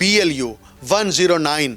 BLU-109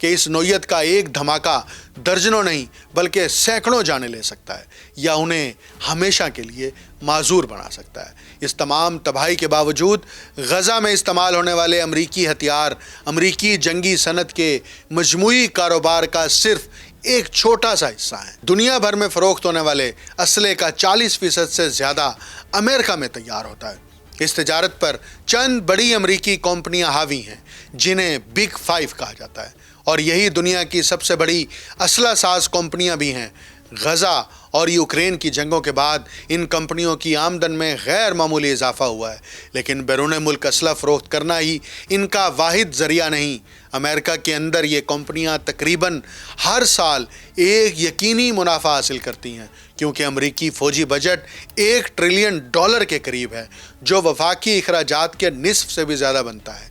کہ اس نوعیت کا ایک دھماکہ درجنوں نہیں بلکہ سینکڑوں جانیں لے سکتا ہے یا انہیں ہمیشہ کے لیے معذور بنا سکتا ہے۔ اس تمام تباہی کے باوجود غزہ میں استعمال ہونے والے امریکی ہتھیار امریکی جنگی صنعت کے مجموعی کاروبار کا صرف ایک چھوٹا سا حصہ ہے۔ دنیا بھر میں فروخت ہونے والے اسلحے کا 40% سے زیادہ امریکہ میں تیار ہوتا ہے۔ اس تجارت پر چند بڑی امریکی کمپنیاں حاوی ہیں جنہیں بگ 5 کہا جاتا ہے، اور یہی دنیا کی سب سے بڑی اسلحہ ساز کمپنیاں بھی ہیں۔ غزہ اور یوکرین کی جنگوں کے بعد ان کمپنیوں کی آمدن میں غیر معمولی اضافہ ہوا ہے، لیکن بیرون ملک اسلحہ فروخت کرنا ہی ان کا واحد ذریعہ نہیں۔ امریکہ کے اندر یہ کمپنیاں تقریباً ہر سال ایک یقینی منافع حاصل کرتی ہیں، کیونکہ امریکی فوجی بجٹ $1 ٹریلین کے قریب ہے، جو وفاقی اخراجات کے نصف سے بھی زیادہ بنتا ہے۔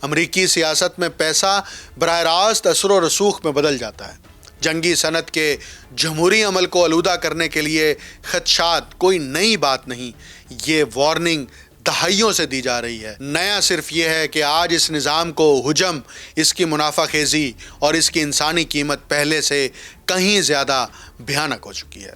امریکی سیاست میں پیسہ براہ راست اثر و رسوخ میں بدل جاتا ہے۔ جنگی صنعت کے جمہوری عمل کو آلودہ کرنے کے لیے خدشات کوئی نئی بات نہیں، یہ وارننگ دہائیوں سے دی جا رہی ہے۔ نیا صرف یہ ہے کہ آج اس نظام کو حجم، اس کی منافع خیزی اور اس کی انسانی قیمت پہلے سے کہیں زیادہ بھیانک ہو چکی ہے۔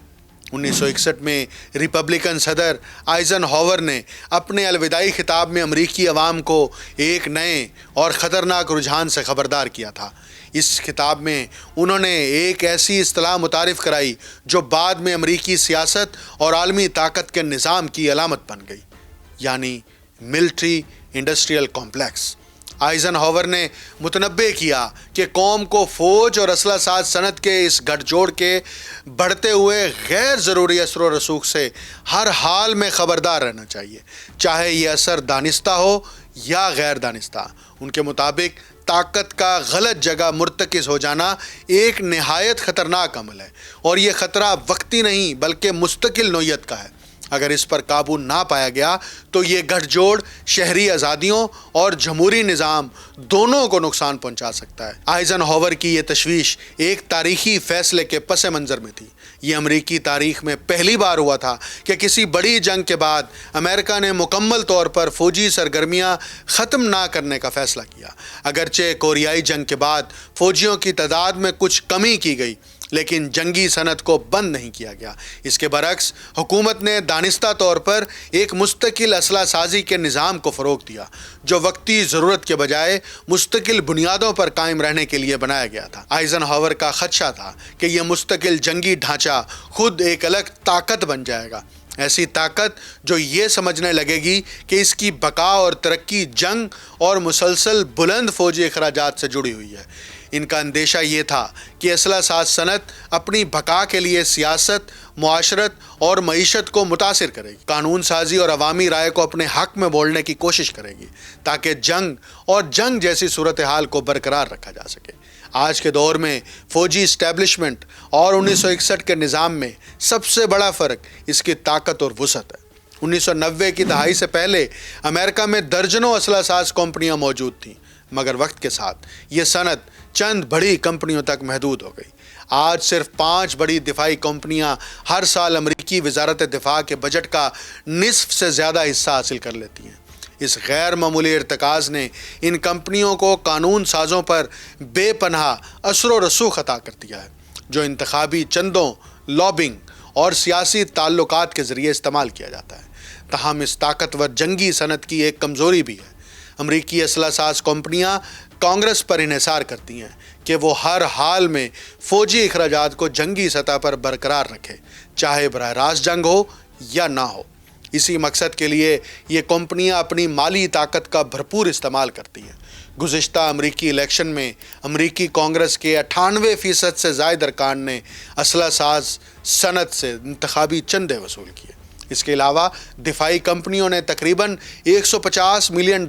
1961 میں ریپبلکن صدر آئزن ہاور نے اپنے الوداعی خطاب میں امریکی عوام کو ایک نئے اور خطرناک رجحان سے خبردار کیا تھا۔ اس خطاب میں انہوں نے ایک ایسی اصطلاح متعارف کرائی جو بعد میں امریکی سیاست اور عالمی طاقت کے نظام کی علامت بن گئی، یعنی ملٹری انڈسٹریل کمپلیکس۔ آئزن ہاور نے متنبع کیا کہ قوم کو فوج اور اسلحہ ساز صنعت کے اس گٹھ جوڑ کے بڑھتے ہوئے غیر ضروری اثر و رسوخ سے ہر حال میں خبردار رہنا چاہیے، چاہے یہ اثر دانستہ ہو یا غیر دانستہ۔ ان کے مطابق طاقت کا غلط جگہ مرتکز ہو جانا ایک نہایت خطرناک عمل ہے، اور یہ خطرہ وقتی نہیں بلکہ مستقل نوعیت کا ہے۔ اگر اس پر قابو نہ پایا گیا تو یہ گٹھ جوڑ شہری آزادیوں اور جمہوری نظام دونوں کو نقصان پہنچا سکتا ہے۔ آئزن ہاور کی یہ تشویش ایک تاریخی فیصلے کے پس منظر میں تھی۔ یہ امریکی تاریخ میں پہلی بار ہوا تھا کہ کسی بڑی جنگ کے بعد امریکہ نے مکمل طور پر فوجی سرگرمیاں ختم نہ کرنے کا فیصلہ کیا۔ اگرچہ کوریائی جنگ کے بعد فوجیوں کی تعداد میں کچھ کمی کی گئی، لیکن جنگی صنعت کو بند نہیں کیا گیا۔ اس کے برعکس حکومت نے دانستہ طور پر ایک مستقل اسلحہ سازی کے نظام کو فروغ دیا، جو وقتی ضرورت کے بجائے مستقل بنیادوں پر قائم رہنے کے لیے بنایا گیا تھا۔ آئزن ہاور کا خدشہ تھا کہ یہ مستقل جنگی ڈھانچہ خود ایک الگ طاقت بن جائے گا، ایسی طاقت جو یہ سمجھنے لگے گی کہ اس کی بقا اور ترقی جنگ اور مسلسل بلند فوجی اخراجات سے جڑی ہوئی ہے۔ ان کا اندیشہ یہ تھا کہ اسلحہ ساز صنعت اپنی بقا کے لیے سیاست، معاشرت اور معیشت کو متاثر کرے گی، قانون سازی اور عوامی رائے کو اپنے حق میں بولنے کی کوشش کرے گی، تاکہ جنگ اور جنگ جیسی صورتحال کو برقرار رکھا جا سکے۔ آج کے دور میں فوجی اسٹیبلشمنٹ اور 1961 کے نظام میں سب سے بڑا فرق اس کی طاقت اور وسعت ہے۔ 1990 کی دہائی سے پہلے امریکہ میں درجنوں اسلحہ ساز کمپنیاں موجود تھیں، مگر وقت کے ساتھ یہ صنعت چند بڑی کمپنیوں تک محدود ہو گئی۔ آج صرف 5 بڑی دفاعی کمپنیاں ہر سال امریکی وزارت دفاع کے بجٹ کا نصف سے زیادہ حصہ حاصل کر لیتی ہیں۔ اس غیر معمولی ارتکاز نے ان کمپنیوں کو قانون سازوں پر بے پناہ اثر و رسوخ عطا کر دیا ہے، جو انتخابی چندوں، لابنگ اور سیاسی تعلقات کے ذریعے استعمال کیا جاتا ہے۔ تاہم اس طاقتور جنگی صنعت کی ایک کمزوری بھی ہے۔ امریکی اسلحہ ساز کمپنیاں کانگریس پر انحصار کرتی ہیں کہ وہ ہر حال میں فوجی اخراجات کو جنگی سطح پر برقرار رکھے، چاہے براہ راست جنگ ہو یا نہ ہو۔ اسی مقصد کے لیے یہ کمپنیاں اپنی مالی طاقت کا بھرپور استعمال کرتی ہیں۔ گزشتہ امریکی الیکشن میں امریکی کانگریس کے 98% سے زائد ارکان نے اسلحہ ساز صنعت سے انتخابی چندے وصول کیے۔ اس کے علاوہ دفاعی کمپنیوں نے تقریباً $150 ملین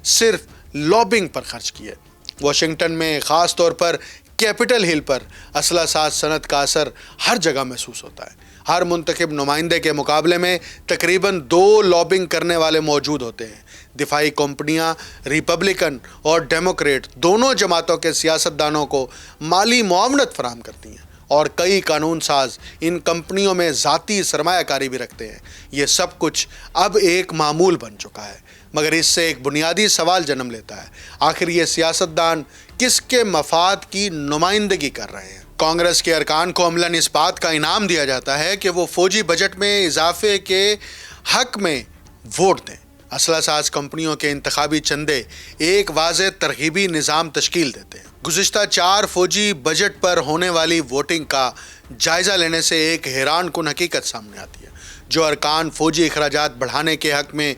صرف لابنگ پر خرچ کیے۔ واشنگٹن میں خاص طور پر کیپٹل ہل پر اسلحہ ساز صنعت کا اثر ہر جگہ محسوس ہوتا ہے۔ ہر منتخب نمائندے کے مقابلے میں تقریباً 2 لابنگ کرنے والے موجود ہوتے ہیں۔ دفاعی کمپنیاں ریپبلکن اور ڈیموکریٹ دونوں جماعتوں کے سیاستدانوں کو مالی معاونت فراہم کرتی ہیں، اور کئی قانون ساز ان کمپنیوں میں ذاتی سرمایہ کاری بھی رکھتے ہیں۔ یہ سب کچھ اب ایک معمول بن چکا ہے، مگر اس سے ایک بنیادی سوال جنم لیتا ہے: آخر یہ سیاستدان کس کے مفاد کی نمائندگی کر رہے ہیں۔ کانگریس کے ارکان کو عملاً اس بات کا انعام دیا جاتا ہے کہ وہ فوجی بجٹ میں اضافے کے حق میں ووٹ دیں۔ اسلحہ ساز کمپنیوں کے انتخابی چندے ایک واضح ترغیبی نظام تشکیل دیتے ہیں۔ گزشتہ 4 فوجی بجٹ پر ہونے والی ووٹنگ کا جائزہ لینے سے ایک حیران کن حقیقت سامنے آتی ہے۔ جو ارکان فوجی اخراجات بڑھانے کے حق میں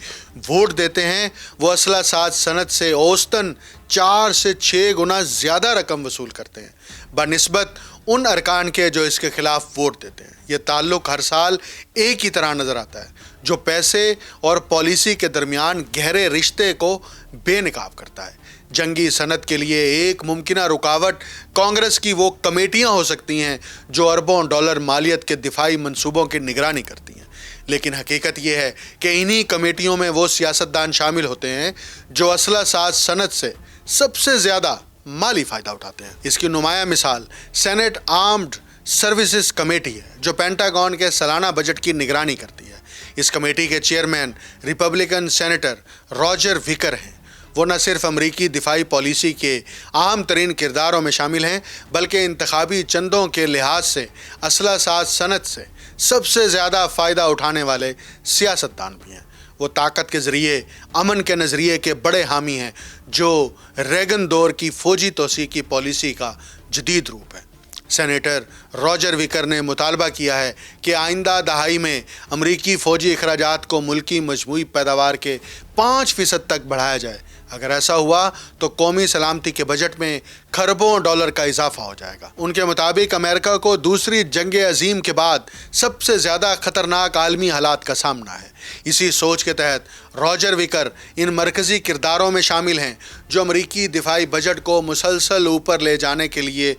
ووٹ دیتے ہیں وہ اسلحہ ساز صنعت سے اوسطاً 4 سے 6 گنا زیادہ رقم وصول کرتے ہیں بنسبت ان ارکان کے جو اس کے خلاف ووٹ دیتے ہیں۔ یہ تعلق ہر سال ایک ہی طرح نظر آتا ہے، جو پیسے اور پالیسی کے درمیان گہرے رشتے کو بے نقاب کرتا ہے۔ جنگی صنعت کے لیے ایک ممکنہ رکاوٹ کانگریس کی وہ کمیٹیاں ہو سکتی ہیں جو اربوں ڈالر مالیت کے دفاعی منصوبوں کی نگرانی کرتی ہیں، لیکن حقیقت یہ ہے کہ انہی کمیٹیوں میں وہ سیاستدان شامل ہوتے ہیں جو اسلحہ ساز صنعت سے سب سے زیادہ مالی فائدہ اٹھاتے ہیں۔ اس کی نمایاں مثال سینٹ آرمڈ سروسز کمیٹی ہے، جو پینٹاگون کے سالانہ بجٹ کی نگرانی کرتی ہے۔ اس کمیٹی کے chairman Republican senator Roger weaker ہیں۔ وہ نہ صرف امریکی دفاعی پالیسی کے اہم ترین کرداروں میں شامل ہیں بلکہ انتخابی چندوں کے لحاظ سے اسلحہ ساز صنعت سے سب سے زیادہ فائدہ اٹھانے والے سیاستدان بھی ہیں۔ وہ طاقت کے ذریعے امن کے نظریے کے بڑے حامی ہیں، جو ریگن دور کی فوجی توسیع کی پالیسی کا جدید روپ ہے۔ سینیٹر راجر ویکر نے مطالبہ کیا ہے کہ آئندہ دہائی میں امریکی فوجی اخراجات کو ملکی مجموعی پیداوار کے 5% تک بڑھایا جائے۔ اگر ایسا ہوا تو قومی سلامتی کے بجٹ میں کھربوں ڈالر کا اضافہ ہو جائے گا۔ ان کے مطابق امریکہ کو دوسری جنگ عظیم کے بعد سب سے زیادہ خطرناک عالمی حالات کا سامنا ہے۔ اسی سوچ کے تحت راجر ویکر ان مرکزی کرداروں میں شامل ہیں جو امریکی دفاعی بجٹ کو مسلسل اوپر لے جانے کے لیے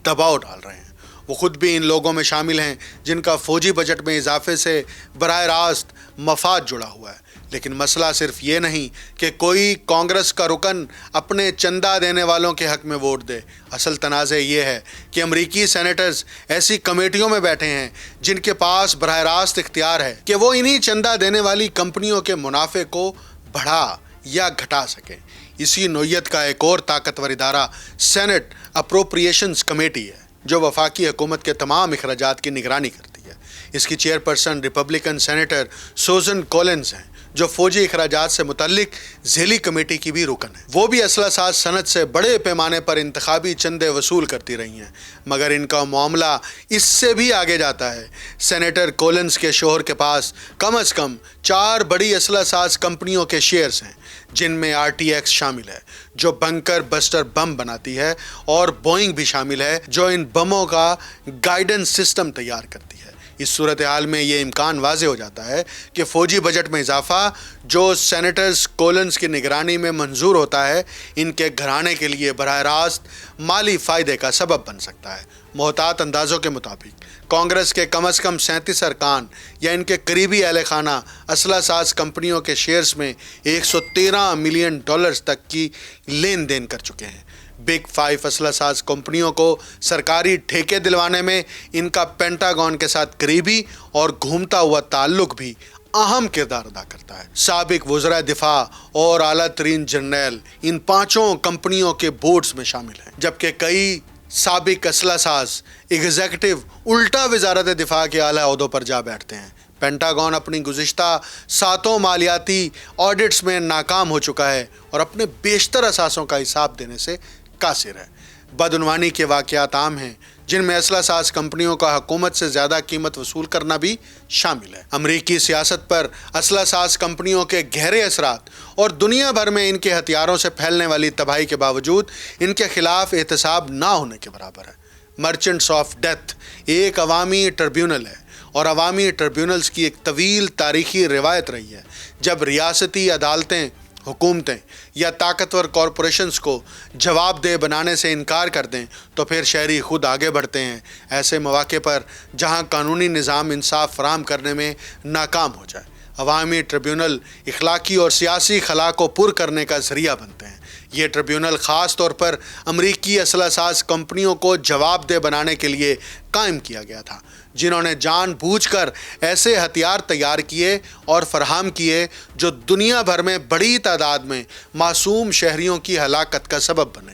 دباؤ ڈال رہے ہیں۔ وہ خود بھی ان لوگوں میں شامل ہیں جن کا فوجی بجٹ میں اضافے سے براہ راست مفاد جڑا ہوا ہے۔ لیکن مسئلہ صرف یہ نہیں کہ کوئی کانگریس کا رکن اپنے چندہ دینے والوں کے حق میں ووٹ دے۔ اصل تنازع یہ ہے کہ امریکی سینیٹرز ایسی کمیٹیوں میں بیٹھے ہیں جن کے پاس براہ راست اختیار ہے کہ وہ انہی چندہ دینے والی کمپنیوں کے منافع کو بڑھا یا گھٹا سکیں۔ اسی نوعیت کا ایک اور طاقتور ادارہ سینٹ اپروپریشنز کمیٹی ہے، جو وفاقی حکومت کے تمام اخراجات کی نگرانی کرتی ہے۔ اس کی چیئرپرسن ریپبلکن سینیٹر سوزن کولنز ہیں، جو فوجی اخراجات سے متعلق ذیلی کمیٹی کی بھی رکن ہے۔ وہ بھی اسلحہ ساز صنعت سے بڑے پیمانے پر انتخابی چندے وصول کرتی رہی ہیں، مگر ان کا معاملہ اس سے بھی آگے جاتا ہے۔ سینیٹر کولنز کے شوہر کے پاس کم از کم 4 بڑی اسلحہ ساز کمپنیوں کے شیئرز ہیں، جن میں RTX شامل ہے، جو بنکر بسٹر بم بناتی ہے، اور بوئنگ بھی شامل ہے، جو ان بموں کا گائیڈنس سسٹم تیار کرتی ہے۔ اس صورتحال میں یہ امکان واضح ہو جاتا ہے کہ فوجی بجٹ میں اضافہ جو سینیٹرز کولنز کی نگرانی میں منظور ہوتا ہے، ان کے گھرانے کے لیے براہ راست مالی فائدے کا سبب بن سکتا ہے۔ محتاط اندازوں کے مطابق کانگریس کے کم از کم 37 ارکان یا ان کے قریبی اہل خانہ اسلحہ ساز کمپنیوں کے شیئرز میں $113 ملین تک کی لین دین کر چکے ہیں۔ بگ 5 اسلحہ ساز کمپنیوں کو سرکاری ٹھیکے دلوانے میں ان کا پینٹاگون کے ساتھ قریبی اور گھومتا ہوا تعلق بھی اہم کردار ادا کرتا ہے۔ سابق وزرائے دفاع اور اعلیٰ ترین جنرل ان 5 کمپنیوں کے بورڈز میں شامل ہیں، جبکہ کئی سابق اسلحہ ساز ایگزیکٹو الٹا وزارت دفاع کے اعلیٰ عہدوں پر جا بیٹھتے ہیں۔ پینٹاگون اپنی گزشتہ 7 مالیاتی آڈٹس میں ناکام ہو چکا ہے اور اپنے بیشتر اثاثوں کا حساب دینے سے قاصر ہے۔ بدعنوانی کے واقعات عام ہیں، جن میں اسلحہ ساز کمپنیوں کا حکومت سے زیادہ قیمت وصول کرنا بھی شامل ہے۔ امریکی سیاست پر اسلحہ ساز کمپنیوں کے گہرے اثرات اور دنیا بھر میں ان کے ہتھیاروں سے پھیلنے والی تباہی کے باوجود ان کے خلاف احتساب نہ ہونے کے برابر ہے۔ مرچنٹس آف ڈیتھ ایک عوامی ٹربیونل ہے، اور عوامی ٹربیونلز کی ایک طویل تاریخی روایت رہی ہے۔ جب ریاستی عدالتیں، حکومتیں یا طاقتور کارپوریشنز کو جواب دہ بنانے سے انکار کر دیں تو پھر شہری خود آگے بڑھتے ہیں۔ ایسے مواقع پر جہاں قانونی نظام انصاف فراہم کرنے میں ناکام ہو جائے، عوامی ٹریبیونل اخلاقی اور سیاسی خلا کو پر کرنے کا ذریعہ بنتے ہیں۔ یہ ٹریبیونل خاص طور پر امریکی اسلحہ ساز کمپنیوں کو جواب دہ بنانے کے لیے قائم کیا گیا تھا، جنہوں نے جان بوجھ کر ایسے ہتھیار تیار کیے اور فراہم کیے جو دنیا بھر میں بڑی تعداد میں معصوم شہریوں کی ہلاکت کا سبب بنے۔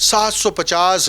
750